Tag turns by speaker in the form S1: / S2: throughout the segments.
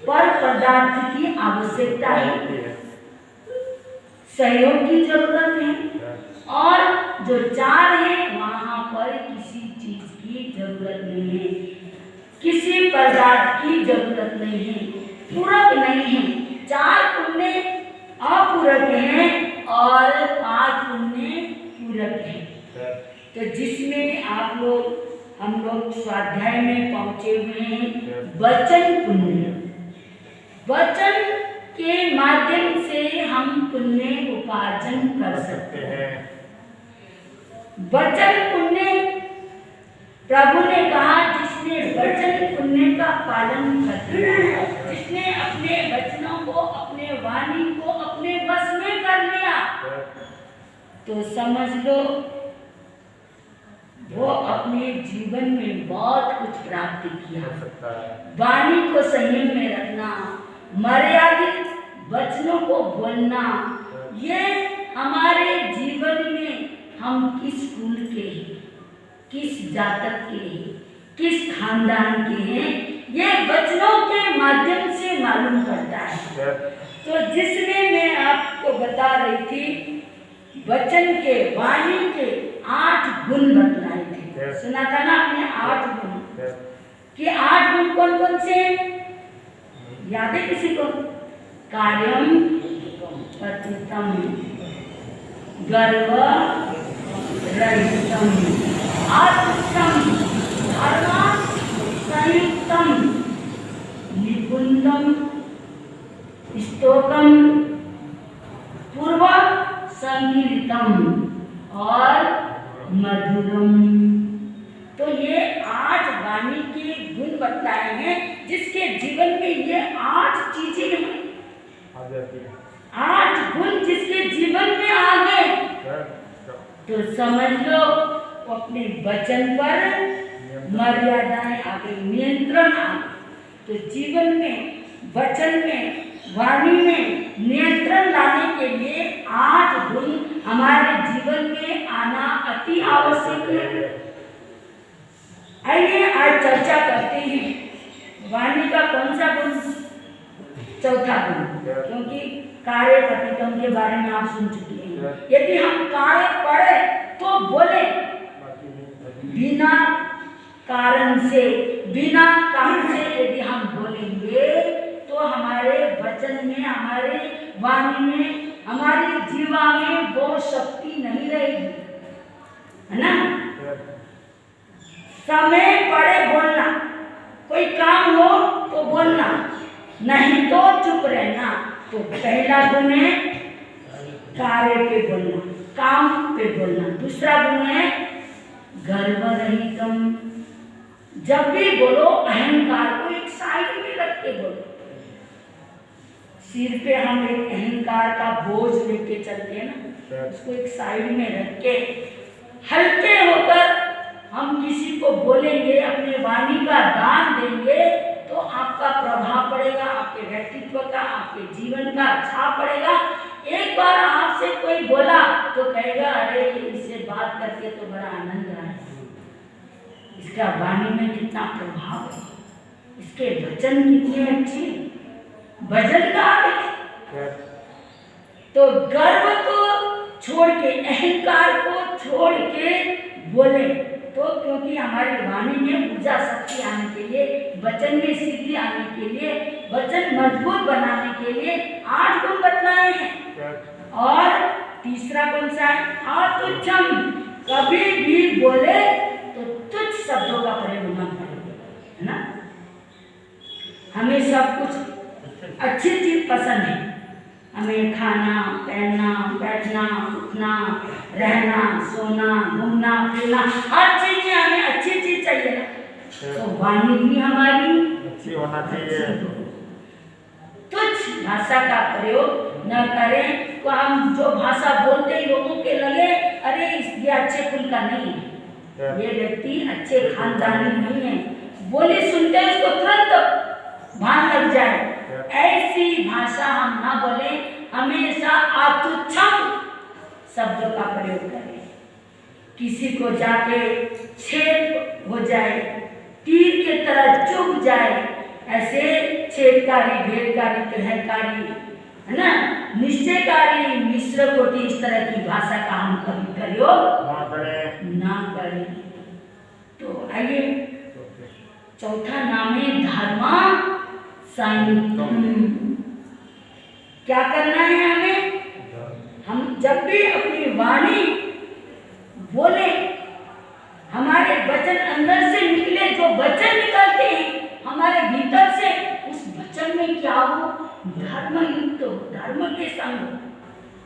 S1: पर पदार्थ की आवश्यकता है, सहयोग की जरूरत है, और जो चार है वहां पर किसी चीज की जरूरत नहीं है, किसी पदार्थ की जरूरत नहीं है, पूरक नहीं है। चार पुण्य अपूरक हैं और 5 पुण्य पूरक हैं। तो जिसमें हम लोग स्वाध्याय में पहुंचे हुए हैं वचन पुण्य। वचन के माध्यम से हम पुण्य उपार्जन कर सकते हैं। वचन पुण्य प्रभु ने कहा जिसने वचन पुण्य का पालन कर लिया, जिसने अपने वचनों को, अपने वाणी को अपने वश में कर लिया, तो समझ लो वो अपने जीवन में बहुत कुछ प्राप्त किया। वाणी को संयम में रखना, मर्यादित वचनों को बोलना, ये हमारे जीवन में हम किस कुल के हैं, किस जातक के हैं, किस खानदान के हैं, ये वचनों के माध्यम से मालूम पड़ता है। तो जिसमें मैं आपको बता रही थी वचन के, वाणी के 8 गुण बतलाए थे। सुना था ना आपने 8 गुण, कि 8 गुण कौन कौन से हैं? याद है किसी को? कार्यम पतितम, गर्व रहितम, आत्मसम, धर्म संयुक्तम, निकुंदम, स्तोकम, पूर्व संगीतम और मधुरम। तो ये 8 वाणी के गुण बताए हैं, जिसके जीवन में ये 8 चीजें हैं, 8 गुण जिसके जीवन में आ गए, तो समझ लो वो अपने वचन पर मर्यादाएं आ गई, नियंत्रण आ गई। तो जीवन में, वचन में, वाणी में नियंत्रण लाने के लिए 8 गुण हमारे जीवन में आना अति आवश्यक है। आइए आज चर्चा करते हैं वाणी का कौन सा गुण? चौथा गुण, क्योंकि कार्य पतितम के बारे में आप सुन चुके हैं। यदि हम कार्य पढ़े तो बोले, बिना कारण से, बिना कारण से यदि हम बोलेंगे तो हमारे वचन में, हमारे वाणी में, हमारी जीवा में वो शक्ति नहीं रहेगी, है ना? समय पड़े बोलना, कोई काम हो तो बोलना, नहीं तो चुप रहना। तो पहला गुण है कार्य पे बोलना, काम पे बोलना। दूसरा गुण है गर्व रहितम, जब भी बोलो अहंकार को एक साइड में रख के बोलो। सिर पे हम एक अहंकार का बोझ लेके चलते हैं ना, उसको एक साइड में रख के हल्के होकर हम किसी को बोलेंगे, अपने वाणी का दान देंगे, तो आपका प्रभाव पड़ेगा, आपके व्यक्तित्व का, आपके जीवन का छाप पड़ेगा। एक बार आपसे कोई बोला तो कहेगा अरे इससे बात करके तो बड़ा आनंद आया, इसका वाणी में कितना प्रभाव है, इसके वचन कितने अच्छे, वजनदार है। तो गर्व को छोड़ के, अहंकार को छोड़ के बोले, तो क्योंकि हमारी वाणी में ऊर्जा शक्ति आने के लिए, वचन में सिद्धि आने के लिए, वचन मजबूत बनाने के लिए 8 गुण बतलाए हैं। और तीसरा कौन सा है? अतुच्छम, कभी भी बोले तो तुच्छ शब्दों का प्रयोग न करें, है ना? हमें सब कुछ अच्छी चीज पसंद है, हमें खाना, पहनना, बैठना, उठना, रहना, सोना, घूमना, फिरना, हर चीज में हमें अच्छी चीज चाहिए ना। तो वाणी भी हमारी अच्छी होना चाहिए। तुच्छ भाषा का प्रयोग न करें। तो हम जो भाषा बोलते हैं लोगों के लगे अरे ये अच्छे कुल का नहीं है, ये व्यक्ति अच्छे खानदानी नहीं है, बोली सुनते उसको तुरंत भान लग जाए, ऐसी भाषा हम ना बोले। हमेशा अतुच्छम शब्दों का प्रयोग करें। किसी को जाके छेद हो जाए, तीर के तरह चुभ जाए, ऐसे छेदकारी, भेदकारी, कलहकारी, है ना, निश्चयकारी, मिश्र कोटि, इस तरह की भाषा का हम कभी प्रयोग ना करें। तो आइए, चौथा नाम है धर्मा संयुक्तम। क्या करना है हमें? हम जब भी अपनी वाणी बोले, हमारे वचन अंदर से निकले, जो वचन निकलते हैं हमारे भीतर से, उस वचन में क्या हो? धर्म युक्त हो, धर्म के संग हो।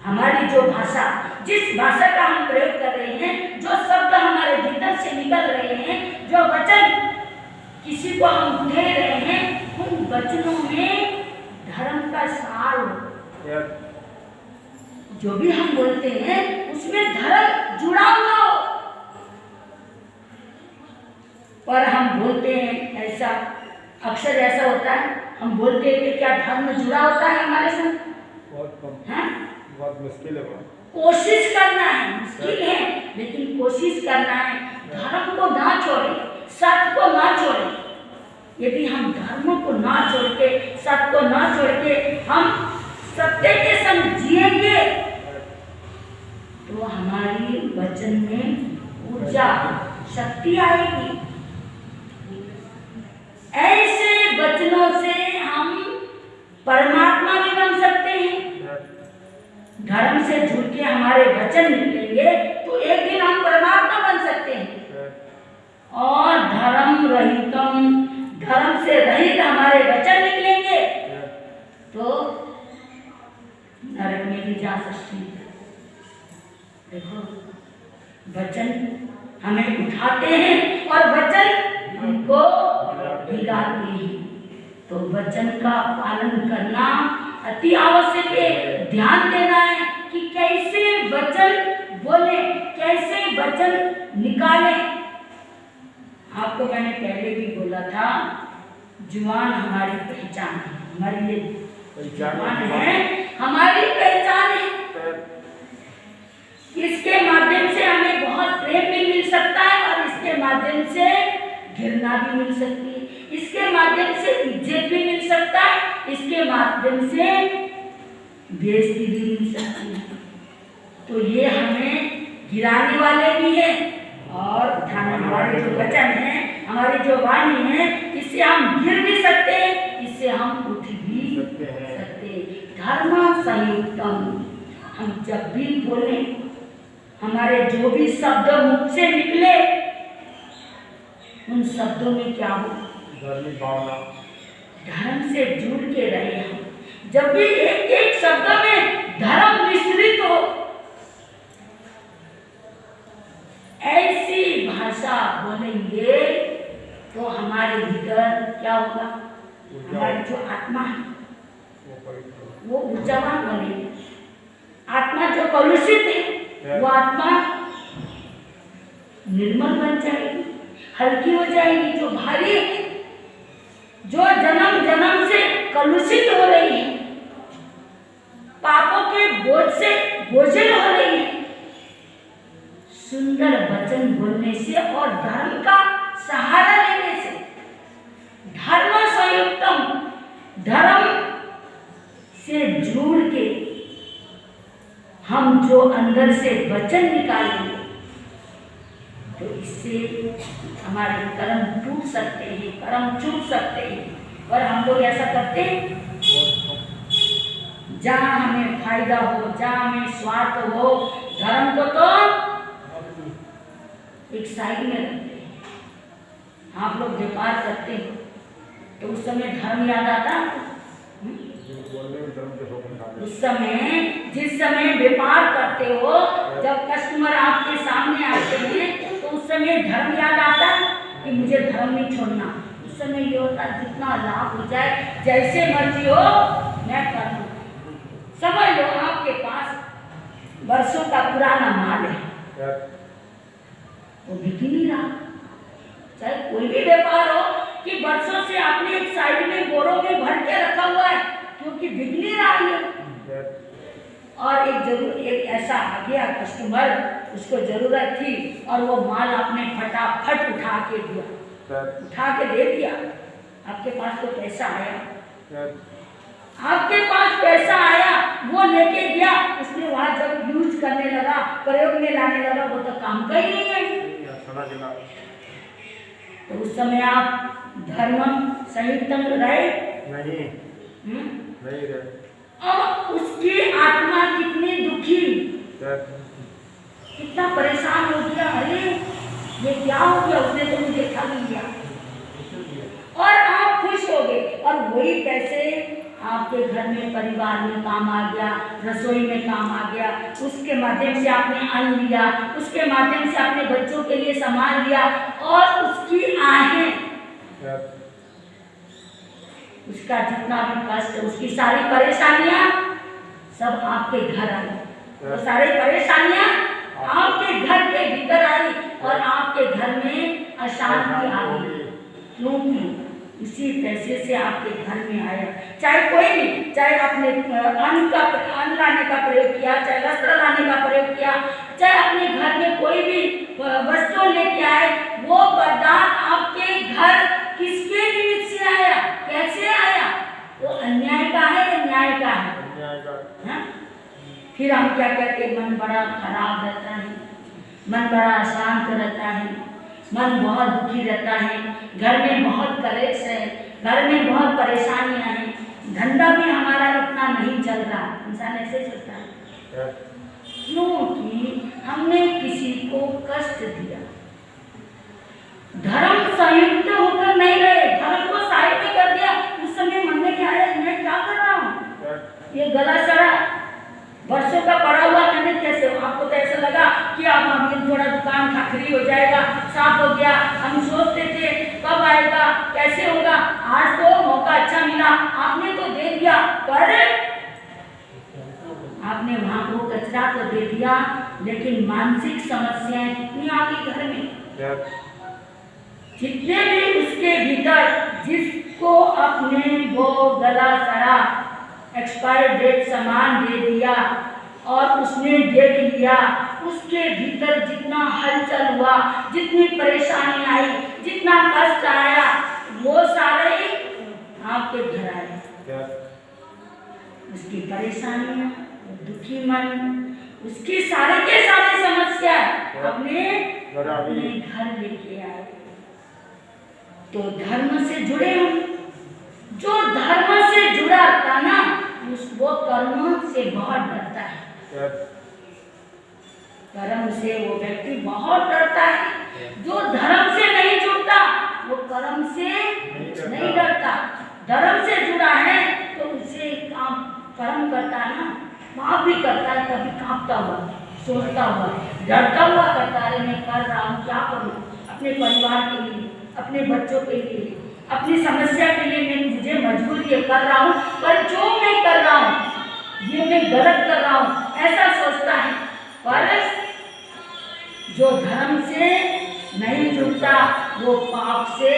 S1: हमारी जो भाषा, जिस भाषा का हम प्रयोग कर रहे हैं, जो शब्द हमारे भीतर से निकल रहे हैं, जो वचन किसी को हम दे रहे हैं, उन वचनों में धर्म का सार हो। जो भी हम बोलते हैं उसमें धर्म जुड़ा हुआ हो। पर हम बोलते हैं ऐसा, अक्सर ऐसा होता है, हम बोलते हैं कि क्या धर्म जुड़ा होता है हमारे साथ? बहुत मुश्किल है। कोशिश करना है, मुश्किल है, लेकिन कोशिश करना है। धर्म को ना छोड़े, सत्य को ना छोड़े। यदि हम धर्म को ना छोड़ के, सत्य को ना छोड़ के हम सत्य के संग जिएंगे, तो हमारी वचन में ऊर्जा, शक्ति आएगी। ऐसे वचनों से हम परमात्मा भी बन सकते हैं। धर्म से जुड़ के हमारे वचन निकलेंगे तो एक दिन हम परमात्मा बन सकते हैं। और धर्म रहितम, धर्म से रहित हमारे वचन निकलेंगे तो नरक में भी जा सकते हैं। देखो, वचन हमें उठाते हैं और वचन हमको गिराते हैं। तो वचन का पालन करना अति आवश्यक है। ध्यान देना है कि कैसे वचन बोले, कैसे वचन निकाले। आपको मैंने पहले भी बोला था, जुबान हमारी पहचान है, हमारी ये जुबान है, हमारी पहचान है। इसके माध्यम से हमें बहुत प्रेम भी मिल सकता है और इसके माध्यम से घृणा भी मिल सकती है। इसके माध्यम से इज्जत भी मिल सकता है, इसके माध्यम से बेइज्जती भी मिल सकती है। तो ये हमें गिराने वाले भी हैं और उठाने वाले जो वचन है, हमारी जो वाणी है, इससे हम गिर भी सकते हैं, इससे हम उठ भी सकते हैं। धर्म संयुक्तम। हम जब भी बोले, हमारे जो भी शब्द मुख से निकले, उन शब्दों में क्या हो? धार्मिक भावना, धर्म से जुड़ के रहे हम। जब भी एक एक शब्द में धर्म मिश्रित हो, ऐसी भाषा बोलेंगे तो हमारे भीतर क्या होगा? हमारी जो आत्मा है वो ऊर्जावान बनेगी। आत्मा जो कलुषित है वो आत्मा निर्मल बन जाएगी, हल्की हो जाएगी। जो भारी है, जो जन्म जन्म से कलुषित हो रही है, पापों के बोझ से बोझिल हो रही है, सुंदर वचन बोलने से और धर्म का सहारा लेने से, धर्म संयुक्तम, धर्म से जुड़ के हम जो अंदर से वचन निकालेंगे तो इससे हमारे कर्म टूट सकते हैं, कर्म छूट सकते हैं। और हम लोग ऐसा करते हैं, जहाँ हमें फायदा हो, जहाँ हमें स्वार्थ हो, धर्म को तो एक साइड में रखते हैं। आप लोग व्यापार करते हो तो उस समय धर्म याद आता है? उस समय, जिस समय व्यापार करते हो, जब कस्टमर आपके सामने आते हैं तो उस समय धर्म याद आता है कि मुझे धर्म नहीं छोड़ना। उस समय ये होता है जितना लाभ हो जाए, जैसे मर्जी हो मैं कर लूँ। समझ लो आपके पास वर्षों का पुराना माल है, वो बिक नहीं रहा। चाहे कोई भी व्यापार हो कि वर्षों से आपने एक साइड में बोरों में भर के रखा हुआ है क्योंकि बिक नहीं रहा है। और एक ऐसा आ गया कस्टमर, उसको जरूरत थी और वो माल आपने फटाफट उठा के दिया, उठा के दे दिया। आपके पास तो पैसा आया, आपके पास पैसा आया, वो लेके गया, उसने वहां जब यूज करने लगा, प्रयोग में लाने लगा, वो तो काम का ही नहीं है। तो उस समय आप धर्म संयुक्त रहे नहीं रहे। अब उसकी आत्मा कितनी दुखी, कितना परेशान हो गया, अरे ये क्या हो गया, उसने तो मुझे खा लिया। और आप खुश हो गए, और वही पैसे आपके घर में परिवार में काम आ गया, रसोई में काम आ गया, उसके माध्यम से आपने अन्न लिया, उसके माध्यम से आपने बच्चों के लिए सामान लिया, और उसकी आहें, उसका जितना भी कष्ट, उसकी सारी परेशानियां सब आपके घर आई, वो सारी परेशानियां आपके घर के भीतर आई, और आपके घर में अशांति आ गई। क्योंकि इसी पैसे से आपके घर में आया, चाहे कोई भी, चाहे आपने अन्न लाने का प्रयोग किया, चाहे वस्त्र लाने का प्रयोग किया, चाहे अपने घर में कोई भी वस्तु लेके आए, वो पदार्थ आपके घर किसके निमित्त से आया, कैसे आया, वो अन्याय का है या न्याय का है? फिर हम क्या कहते हैं, मन बड़ा खराब रहता है, मन बड़ा अशांत रहता है, मन बहुत दुखी रहता है, घर में बहुत कलेश है, घर में बहुत परेशानियां हैं, धंधा भी हमारा इतना नहीं चल रहा, इंसान ऐसे चलता है क्योंकि हमने किसी को कष्ट दिया। धर्म संयुक्त होकर नहीं रहे, धर्म को साइड में कर दिया। उस समय मन में क्या है, मैं क्या कर रहा हूँ, ये गला सड़ा वर्षों का पड़ा हुआ, मैंने कैसे, आपको तो ऐसा लगा कि अब हम थोड़ा दुकान खाखरी हो जाएगा, साफ हो गया, हम सोचते थे कब आएगा, कैसे होगा, आज तो मौका अच्छा मिला, आपने तो दे दिया, पर आपने वहां को कचरा तो दे दिया, लेकिन मानसिक समस्याएं कितनी आ गई घर में। जितने भी उसके भीतर, जिसको अपने वो गला सड़ा एक्सपायर डेट सामान दे दिया और उसने देख लिया, उसके भीतर जितना हलचल हुआ, जितनी परेशानी आई, जितना कष्ट आया, वो सारे आपके घर आए। उसकी परेशानियां, दुखी मन, उसकी सारे के सारे समस्या अपने घर लेके आए। तो धर्म से जुड़े हम, जो धर्म से जुड़ा था ना, वो कर्म से बहुत डरता है, कर्म से वो व्यक्ति बहुत डरता है। जो धर्म से नहीं जुड़ता वो कर्म से नहीं डरता, धर्म से जुड़ा है तो उसे काम कर्म करता है ना, पाप भी करता है, कभी कांपता हुआ, सोचता हुआ, डरता हुआ करता है, मैं कर रहा हूँ, क्या करूँ अपने परिवार के लिए, अपने बच्चों के लिए, अपनी समस्या के लिए, मैं मुझे मजबूरी है कर रहा हूँ, पर जो मैं कर रहा हूँ ये मैं गलत कर रहा हूँ, ऐसा सोचता है। पर जो धर्म से नहीं जुड़ता वो पाप से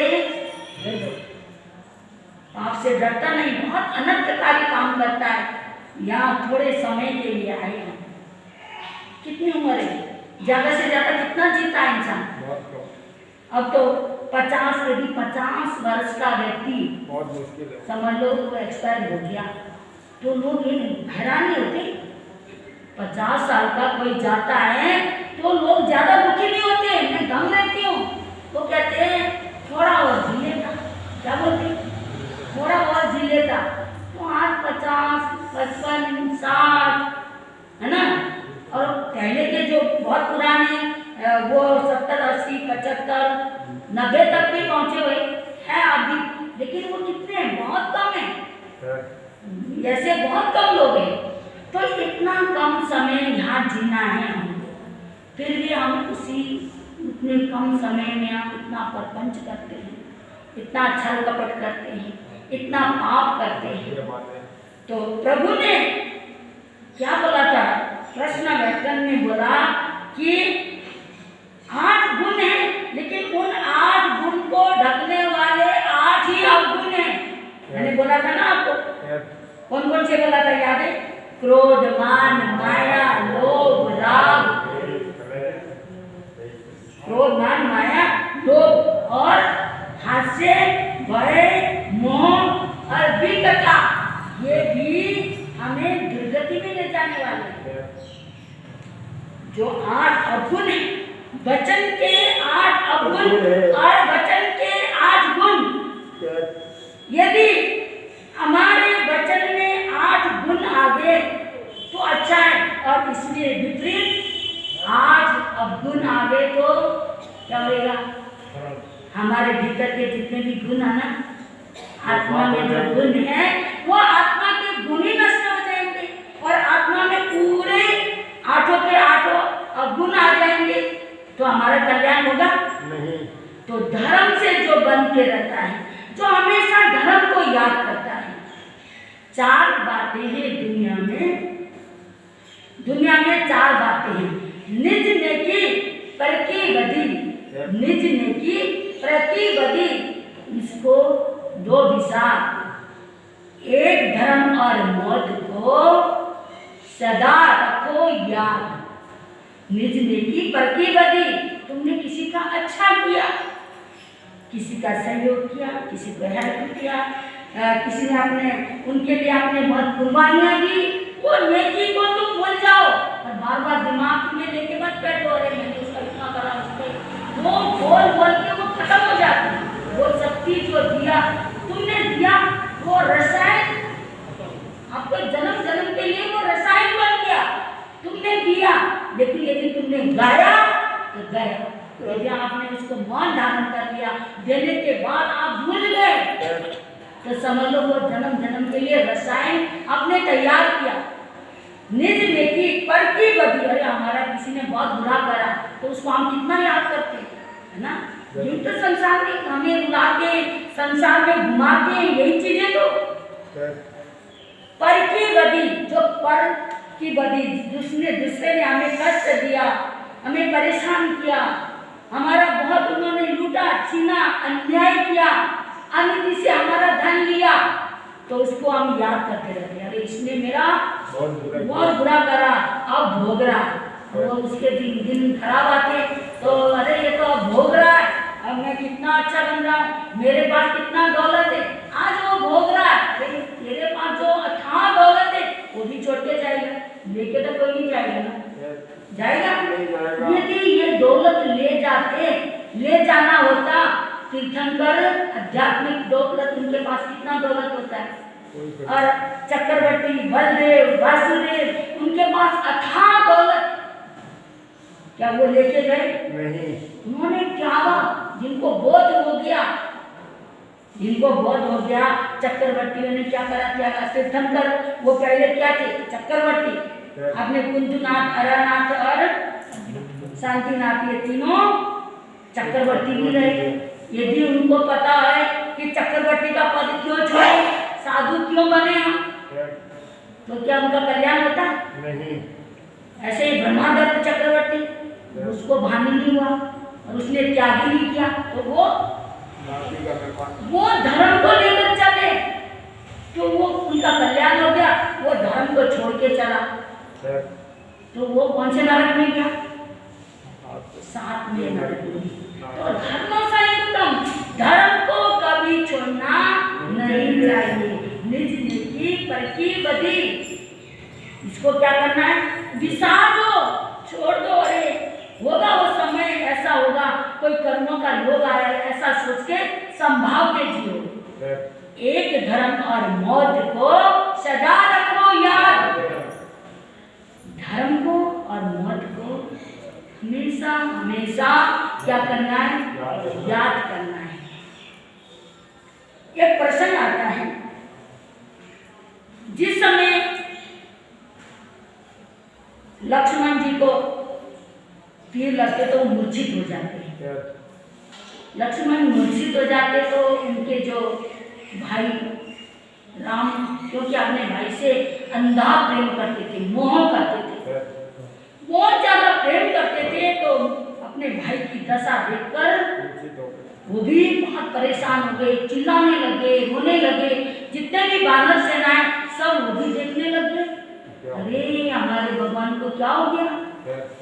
S1: डरता नहीं, बहुत अनर्थकारी काम करता है। यहाँ थोड़े समय के लिए आए हैं, कितनी उम्र है, ज्यादा से ज्यादा कितना जीता है इंसान? अब तो 50 वर्ष का व्यक्ति
S2: बहुत मुश्किल है,
S1: समझ लो वो एक्सपायर हो गया, तो लोग ये हैरान नहीं होते। 50 साल का कोई जाता है तो लोग ज्यादा दुखी नहीं होते, मैं दम रहती हूँ, तो कहते हैं थोड़ा और जी लेता, क्या बोलते, थोड़ा और जी लेता। तो आज 50, 55, 60 है ना, और पहले के जो बहुत पुराने वो 70, 80, 75, 90 तक भी पहुंचे हुए हैं अभी, लेकिन वो कितने हैं, बहुत कम है, जैसे बहुत कम लोग हैं। तो इतना कम समय यहाँ जीना है हमको, फिर भी हम उतने कम समय में हम इतना प्रपंच करते हैं, इतना छल कपट करते हैं, इतना पाप करते हैं। तो प्रभु ने क्या बोला था, कृष्ण व्याकरण में बोला कि 8 गुण हैं, लेकिन उन 8 गुण को ढकने वाले 8 ही अवगुण हैं। मैंने बोला था ना आपको, कौन कौन से बोला था, याद है? क्रोध, मान, माया, लोभ, राग, क्रोध, मान, माया, लोभ और हास्य, भय, मोह और विकटा, ये भी हमें दुर्गति में ले जाने वाले हैं। जो 8 अवगुण है, वचन के 8 अवगुण और वचन के 8 गुण, यदि हमारे वचन में 8 गुण आ गए तो अच्छा है, और इसलिए विपरीत 8 अवगुण आ गए तो क्या होगा? हमारे भीतर के जितने भी गुण है ना, आत्मा में जो गुण है वो आत्मा के गुण ही नष्ट हो जाएंगे, और आत्मा में पूरे 8 के 8 अवगुण आ जाएंगे, तो हमारा कल्याण होगा नहीं। तो धर्म से जो बन के रहता है, जो हमेशा धर्म को याद करता है, 4 बातें हैं दुनिया में। दुनिया में 4 बातें हैं। निज नेकी परकी बदी, निज नेकी परकी बदी, इसको 2 दिशा, एक धर्म और मौत को सदा रखो याद। निज नेकी परकी बदी, तुमने किसी का अच्छा किया, किसी का सहयोग किया, किसी को हेल्प किया, किसी ने अपने उनके लिए आपने बहुत कुर्बानियां दी, वो नेकी को तुम भूल जाओ और बार बार दिमाग में लेके मत बैठो, अरे मैंने उसका इतना करा, उसके वो बोल बोल के वो खत्म हो जाती है। वो शक्ति जो दिया तुमने दिया, वो रसायन आपको जन्म जन्म के लिए वो रसायन बन गया, तुमने दिया। लेकिन यदि तुमने गाया तो गया, यदि आपने उसको मान धारण कर लिया, देने के बाद आप भूल गए, तो समझ लो वो जन्म जन्म के लिए रसायन आपने तैयार किया। निज नेकी परकी बदी, अरे हमारा किसी ने बहुत बुरा करा तो उसको हम कितना याद करते हैं, है ना? ये तो संसार में हमें रुलाते, संसार में घुमाते हैं, यही चीजें तो। पर की बदी, जो पर की बदी, दूसरे ने हमें कष्ट दिया, हमें परेशान किया, हमारा बहुत उन्होंने लूटा, छीना, अन्याय किया, अनिति से हमारा धन लिया, तो उसको हम याद करते रहते हैं, अरे इसने मेरा बहुत बुरा करा, अब भोग रहा है। तो उसके दिन खराब आते तो अरे ये तो अब भोग रहा है, अब मैं कितना अच्छा बन रहा हूँ, मेरे पास कितना दौलत है, आज वो भोग रहा है, लेकिन तेरे पास जो अथाह दौलत है वो भी छोड़ के जाएगा, लेके तो कोई नहीं जाएगा ना, जाएगा? यदि ये दौलत ले जाना होता, तीर्थंकर आध्यात्मिक दौलत, उनके पास कितना दौलत होता है, और चक्रवर्ती बलदेव वासुदेव उनके पास अथाह दौलत, क्या वो लेके गए? नहीं। उन्होंने त्यागा, जिनको बोध हो गया, चक्रवर्तियों ने क्या करा? त्यागा। तीर्थंकर वो पहले क्या थे? चक्रवर्ती। आपने कुंजनाथ, अरानाथ और शांतिनाथ, ये तीनों चक्रवर्ती भी रहे। यदि उनको पता है कि चक्रवर्ती का पद क्यों छोड़े, साधु क्यों बने हम, तो क्या उनका कल्याण होता? नहीं। ऐसे ही ब्रह्मादत्त चक्रवर्ती, उसको भानी नहीं हुआ और उसने त्याग ही नहीं किया, तो वो धर्म को लेकर चले, तो वो उनका कल्याण हो गया। वो धर्म को छोड़ के चला तो वो कौन से नरक में गया? 7 में नरक में। तो धर्म संयुक्तम, धर्म को कभी छोड़ना नहीं चाहिए। निज निजी परकी बदी, इसको क्या करना है? विसार दो, छोड़ दो। अरे होगा वो समय, ऐसा होगा, कोई कर्मों का योग आया, ऐसा सोच के संभाव के जियो। एक धर्म और मौत को सदा रखो याद। धर्म को और मौत को हमेशा हमेशा क्या करना है? याद करना है। एक प्रश्न आता है, जिस समय लक्ष्मण जी को तीर लगते तो मूर्छित हो जाते, लक्ष्मण मूर्छित हो जाते, तो उनके जो भाई राम, क्योंकि अपने भाई से अंधा प्रेम करते थे, मोह करते थे, बहुत ज्यादा प्रेम करते थे, तो अपने भाई की दशा देखकर वो भी बहुत परेशान हो गए, चिल्लाने लगे, रोने लगे। जितने भी वानर सेनाएं सब वो भी देखने लगे, अरे हमारे भगवान को क्या हो गया,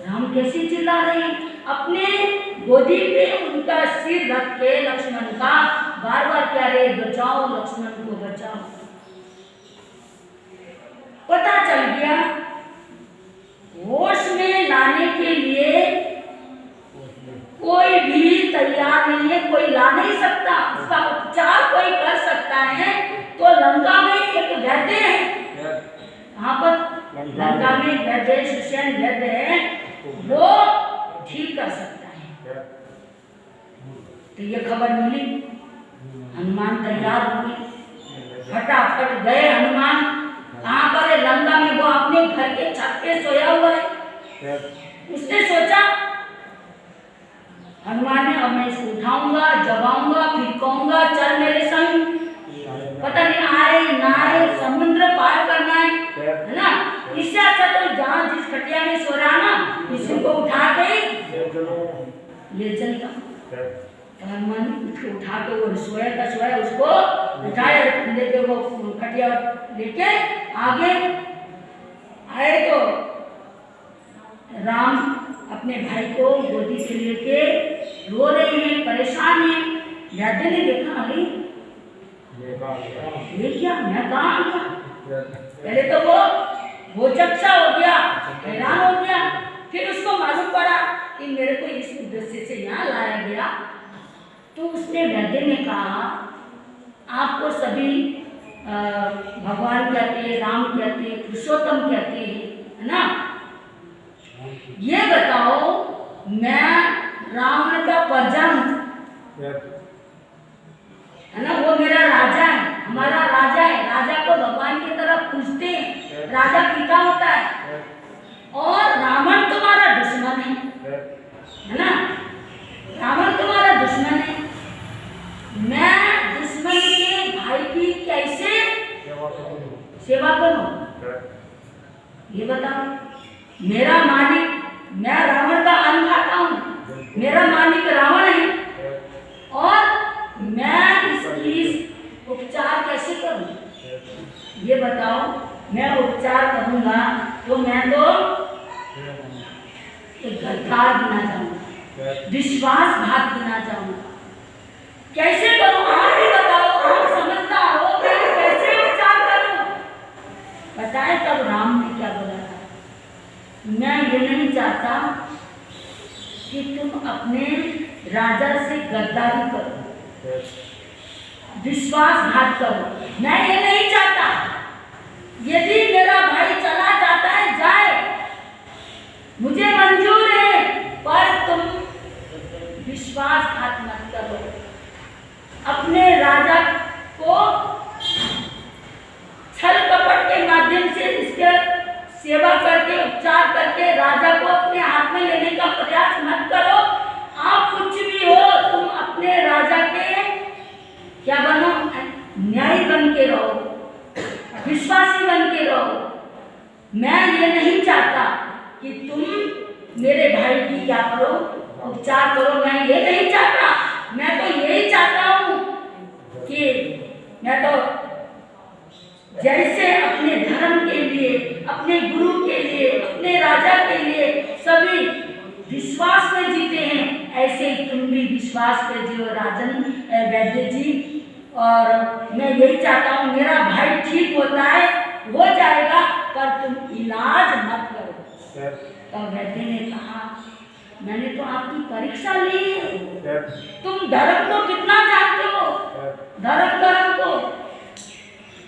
S1: राम कैसे चिल्ला रहे हैं। अपने गोदी पे उनका सिर रख के लक्ष्मण का बार बार कह रहे बचाओ लक्ष्मण को बचाओ। पता चल गया होश में लाने के लिए कोई भी तैयार नहीं है, कोई ला नहीं सकता। उसका उपचार कोई कर सकता है तो लंका में एक वैद्य है, यहाँ पर लंका में वैद्य सुषेण वैद्य है, वो ठीक कर सकता है। तो ये खबर मिली, हनुमान तैयार हुए, फटाफट गए। हनुमान कहाँ पर है? लंका में। वो अपने घर के छत पे सोया हुआ है। उसने सोचा हनुमान ने अब मैं इसको उठाऊंगा, जगाऊंगा, फिर कहूंगा चल मेरे संग, पता नहीं आए ना आए, समुद्र पार करना है ना। इससे अच्छा तो जहाँ जिस खटिया में सो रहा ना इसी को उठा के ले चलता। हनुमान उसको उठा के वो सोया का सोया उसको उठाए लेके वो खटिया लेके आगे आए तो राम अपने भाई को गोदी से लेके रो रहे हैं, परेशान हैं। वैद्य ने देखा अरे ये क्या, मैं कहाँ आ गया? पहले तो वो चक्चा हो गया, हैरान हो गया। फिर उसको मालूम पड़ा कि मेरे को इस उद्देश्य से यहाँ लाया गया। तो उसने वैद्य ने कहा आपको सभी भगवान कहते हैं, राम कहते हैं, पुरुषोत्तम कहते हैं, है ना। ये बताओ मैं रावण का प्रजा हूँ, है ना, वो मेरा राजा है, हमारा राजा है। राजा को भगवान की तरफ पूजते हैं, राजा पिता होता है। और रावण तुम्हारा दुश्मन है ना, रावण तुम्हारा दुश्मन है। मैं दुश्मन के भाई की कैसे सेवा करूं? ये बताओ। मेरा मालिक, मैं रावण का अन्न खाता हूँ, मेरा मालिक रावण है और मैं इसकी उपचार कैसे करूं? ये बताओ। मैं उपचार करूंगा तो मैं तो गद्दार बना जाऊंगा, विश्वासघात बना जाऊंगा। कैसे करूं आप ही बताओ, आप समझदार हो, मैं कैसे उपचार करूं? बताए तब राम ने क्या बोला था, मैं ये नहीं चाहता कि तुम अपने राजा से गद्दारी करो, विश्वासघात करो। मैं ये नहीं चाहता। यदि मेरा भाई चला जाता है जाए, मुझे मंजूर है, पर तुम विश्वासघात मत करो। अपने राजा को छल कपट के माध्यम से इसके सेवा करके उपचार करके राजा को अपने हाथ में लेने का प्रयास मत करो। आप कुछ भी हो, तुम अपने राजा के क्या बनो, न्यायी बन के रहो, विश्वासी बन के रहो। मैं ये नहीं चाहता कि तुम मेरे भाई की क्या करो, उपचार करो। मैं ये नहीं चाहता। मैं तो यही चाहता हूँ कि मैं तो जैसे अपने धर्म के लिए, अपने गुरु के लिए, अपने राजा के लिए सभी विश्वास में जीते हैं, ऐसे ही तुम भी विश्वास पे जियो राजन वैद्य जी। और मैं यही चाहता हूँ मेरा भाई ठीक होता है, हो जाएगा, पर तुम इलाज मत करो। तब वैद्य ने कहा मैंने तो आपकी परीक्षा ली है, तुम धर्म को कितना जानते हो, धर्म कर्म को।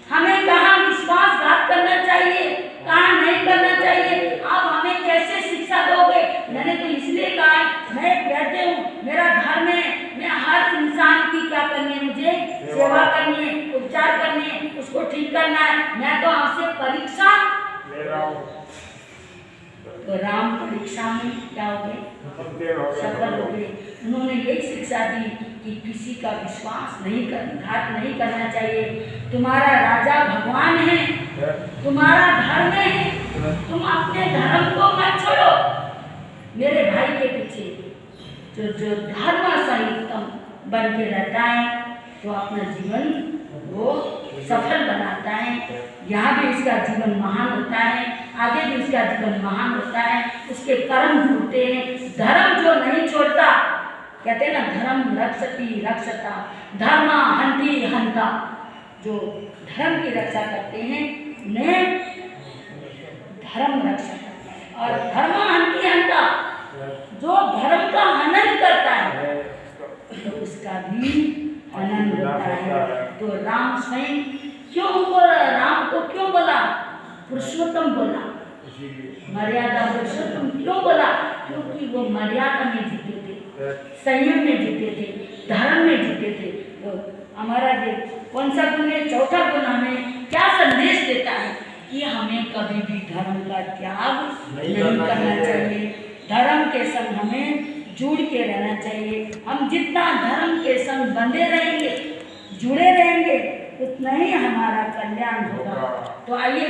S1: हमें कहाँ विश्वासघात करना चाहिए, कहाँ नहीं करना चाहिए, आप हमें कैसे शिक्षा दोगे? मैंने तो इसलिए कहा है मैं एक वैद्य हूँ, मेरा धर्म है, मैं हर इंसान की क्या करनी है, मुझे सेवा करनी है, उपचार करनी है, उसको ठीक करना है। मैं तो आपसे परीक्षा ले रहा हूँ। तो राम परीक्षा में क्या हो गए, सफल हो गए। उन्होंने यही शिक्षा दी कि किसी का विश्वास नहीं घात नहीं करना चाहिए। तुम्हारा राजा भगवान है, तुम्हारा धर्म है, तुम अपने धर्म को मत छोड़ो। मेरे भाई के पीछे जो धर्म संयुक्तम बन के रहता है तो अपना जीवन वो सफल बनाता है। यहाँ भी उसका जीवन महान होता है, आगे भी उसका जीवन महान होता है। उसके कर्म जुड़ते हैं। धर्म जो नहीं छोड़ता कहते हैं ना, धर्म रक्षति रक्षता धर्मा हंति हंता। जो धर्म की रक्षा करते हैं उन्हें धर्म रक्षा करता है, और धर्मा हंति हंता, जो धर्म का हनन करता है तो उसका भी हनन होता है। तो राम स्वयं क्यों बोला, राम को क्यों बोला पुरुषोत्तम बोला, मर्यादा पुरुषोत्तम क्यों बोला? क्योंकि वो मर्यादा में जीते थे, संयम में जीते थे, धर्म में जीते थे। तो हमारा ये कौन सा गुण है? चौथा गुण हमें क्या संदेश देता है कि हमें कभी भी धर्म का त्याग नहीं करना चाहिए, धर्म के संग हमें जुड़ के रहना चाहिए। हम जितना धर्म के संग बंधे रहेंगे, जुड़े रहेंगे, उतना ही हमारा कल्याण होगा। तो आइए